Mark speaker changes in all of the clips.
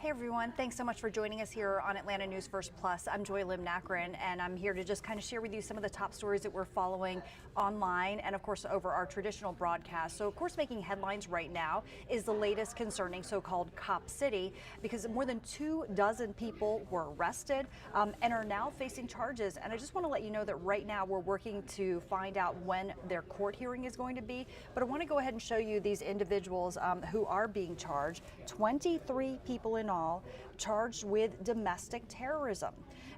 Speaker 1: Hey everyone, thanks so much for joining us here on Atlanta News First Plus. I'm Joy Lim Nakrin, and I'm here to just kind of share with you some of the top stories that we're following online and of course over our traditional broadcast. So of course making headlines right now is the latest concerning so-called Cop City, because more than 24 people were arrested and are now facing charges. And I just want to let you know that right now we're working to find out when their court hearing is going to be. But I want to go ahead and show you these individuals who are being charged. 23 people in all charged with domestic terrorism.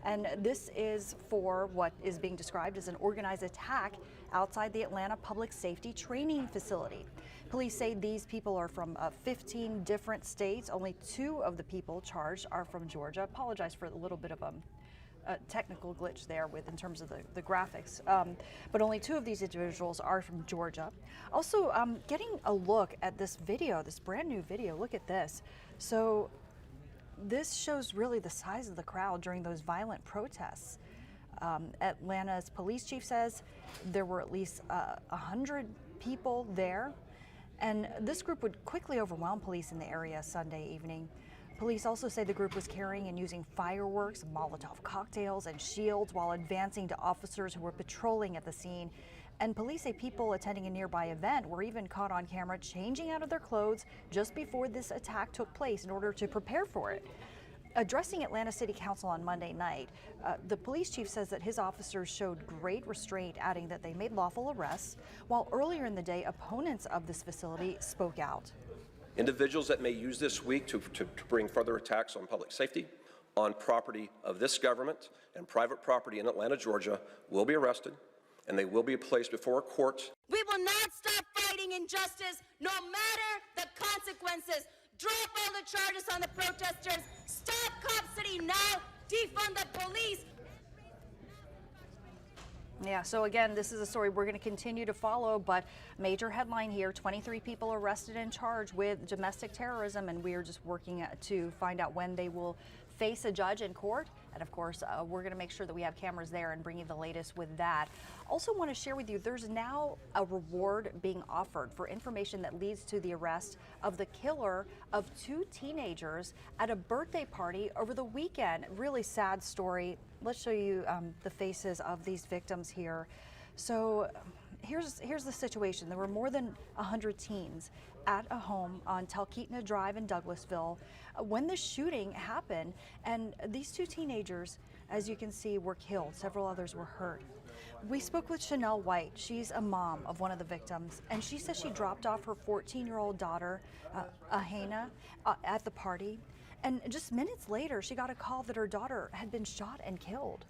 Speaker 1: And this is for what is being described as an organized attack outside the Atlanta Public Safety Training Facility. Police say these people are from 15 different states. Only 2 of the people charged are from Georgia. I apologize for a little bit of a technical glitch there in terms of the graphics, but only 2 of these individuals are from Georgia. Also, getting a look at this video, this brand new video. Look at this. So this shows really the size of the crowd during those violent protests. Atlanta's police chief says there were at least 100 people there, and this group would quickly overwhelm police in the area Sunday evening. Police also say the group was carrying and using fireworks, Molotov cocktails, and shields while advancing to officers who were patrolling at the scene. And police say people attending a nearby event were even caught on camera changing out of their clothes just before this attack took place in order to prepare for it. Addressing Atlanta City Council on Monday night, the police chief says that his officers showed great restraint, adding that they made lawful arrests, while earlier in the day, opponents of this facility spoke out.
Speaker 2: Individuals that may use this week to bring further attacks on public safety, on property of this government and private property in Atlanta, Georgia, will be arrested, and they will be placed before a court.
Speaker 3: We will not stop fighting injustice, no matter the consequences. Drop all the charges on the protesters. Stop Cop City now. Defund the police.
Speaker 1: Yeah, so again, this is a story we're going to continue to follow, but major headline here: 23 people arrested and charged with domestic terrorism, and we are just working to find out when they will face a judge in court. And of course, we're going to make sure that we have cameras there and bring you the latest with that. Also want to share with you, there's now a reward being offered for information that leads to the arrest of the killer of 2 teenagers at a birthday party over the weekend. Really sad story. Let's show you the faces of these victims here. So here's the situation. There were more than 100 teens at a home on Talkeetna Drive in Douglasville when the shooting happened, and these 2 teenagers, as you can see, were killed. Several others were hurt. We spoke with Chanel White. She's a mom of one of the victims, and she says she dropped off her 14-year-old daughter, Ahena, at the party, and just minutes later she got a call that her daughter had been shot and killed.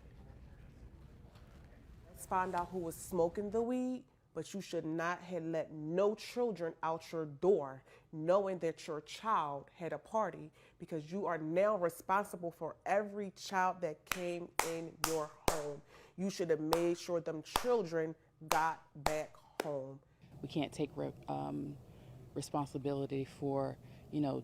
Speaker 4: Found out who was smoking the weed, but you should not have let no children out your door knowing that your child had a party, because you are now responsible for every child that came in your home. You should have made sure them children got back home.
Speaker 5: We can't take responsibility for,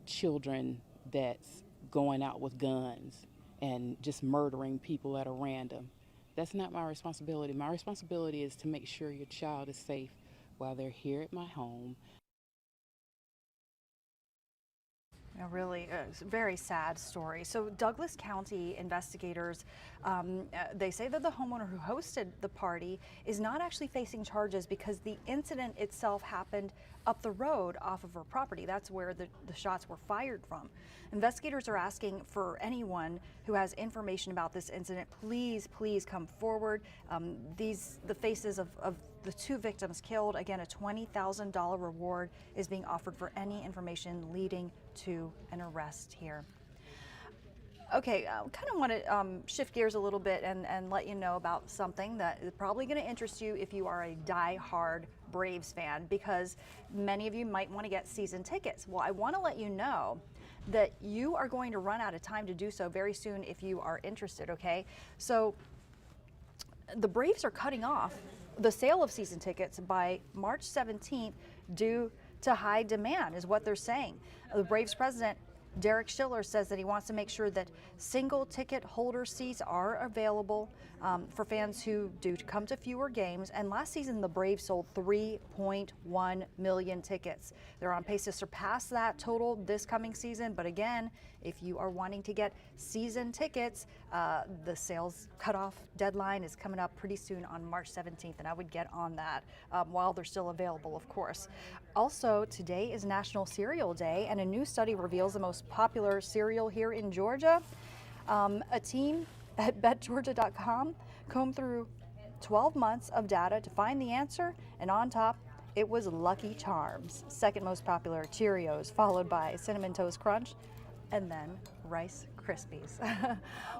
Speaker 5: children that's going out with guns and just murdering people at a random. That's not my responsibility. My responsibility is to make sure your child is safe while they're here at my home.
Speaker 1: A really very sad story. So Douglas County investigators, they say that the homeowner who hosted the party is not actually facing charges because the incident itself happened up the road off of her property. That's where the shots were fired from. Investigators are asking for anyone who has information about this incident, please come forward. The faces of the 2 victims killed. Again, a $20,000 reward is being offered for any information leading to an arrest here. Okay, I kind of want to shift gears a little bit and let you know about something that is probably going to interest you if you are a die-hard Braves fan, because many of you might want to get season tickets. Well, I want to let you know that you are going to run out of time to do so very soon if you are interested, okay? So the Braves are cutting off the sale of season tickets by March 17th due to high demand, is what they're saying. The Braves president Derek Schiller says that he wants to make sure that single ticket holder seats are available for fans who do come to fewer games. And last season, the Braves sold 3.1 million tickets. They're on pace to surpass that total this coming season. But again, if you are wanting to get season tickets, the sales cutoff deadline is coming up pretty soon on March 17th, and I would get on that while they're still available, of course. Also, today is National Cereal Day, and a new study reveals the most popular cereal here in Georgia. A team at betgeorgia.com combed through 12 months of data to find the answer, and on top, it was Lucky Charms. Second most popular, Cheerios, followed by Cinnamon Toast Crunch, and then Rice Krispies.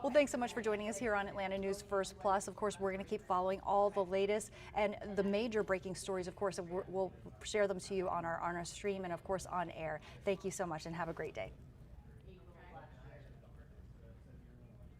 Speaker 1: Well, thanks so much for joining us here on Atlanta News First Plus. Of course, we're going to keep following all the latest and the major breaking stories. Of course, we'll share them to you on our stream and, of course, on air. Thank you so much and have a great day.